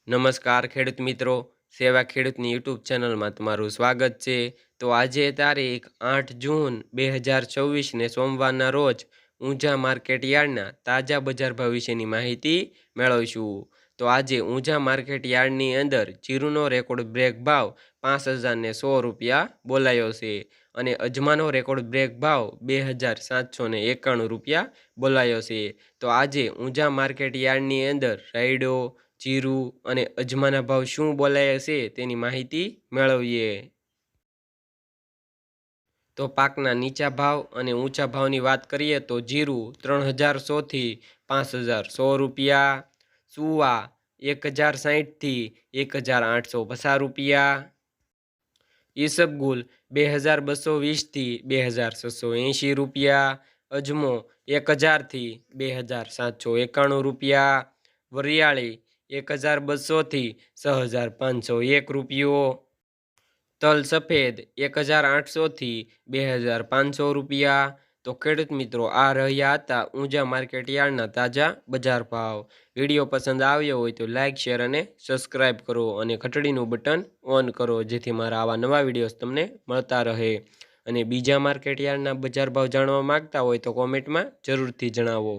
નમસ્કાર ખેડૂત મિત્રો, સેવા ખેડૂતની યુટ્યુબ ચેનલમાં તમારું સ્વાગત છે। તો આજે તારીખ 8 જૂન 2024ને સોમવારના રોજ ઊંઝા માર્કેટ યાર્ડના તાજા બજાર ભાવ વિશેની માહિતી મેળવીશું। તો આજે ઊંઝા માર્કેટ યાર્ડની અંદર જીરુનો રેકોર્ડ બ્રેક ભાવ 5000 રૂપિયા બોલાયો છે અને અજમાનો રેકોર્ડ બ્રેક ભાવ 2791 રૂપિયા બોલાયો છે। તો આજે ઊંઝા માર્કેટ યાર્ડની અંદર રાયડો, જીરું અને અજમાના ભાવ શું બોલાયા છે તેની માહિતી મેળવીએ। તો પાકના નીચા ભાવ અને ઊંચા ભાવની વાત કરીએ તો જીરું 3100 થી 5100 રૂપિયા, સુવા 1060 થી 1850 રૂપિયા, ઈસબગુલ 2220 થી 2680 રૂપિયા, અજમો 1000 થી 2791 રૂપિયા, વરિયાળી 1200 થી 6501 રૂપિયો, તલ સફેદ 1800 થી 2500 રૂપિયા। તો ખેડૂત મિત્રો, આ રહ્યા હતા ઊંઝા માર્કેટ યાર્ડના તાજા બજાર ભાવ। વિડીયો પસંદ આવ્યો હોય તો લાઇક, શેર અને સબસ્ક્રાઈબ કરો અને ઘંટડીનું બટન ઓન કરો, જેથી મારા આવા નવા વિડીયોઝ તમને મળતા રહે। અને બીજા માર્કેટ યાર્ડના બજાર ભાવ જાણવા માંગતા હોય તો કોમેન્ટમાં જરૂરથી જણાવો।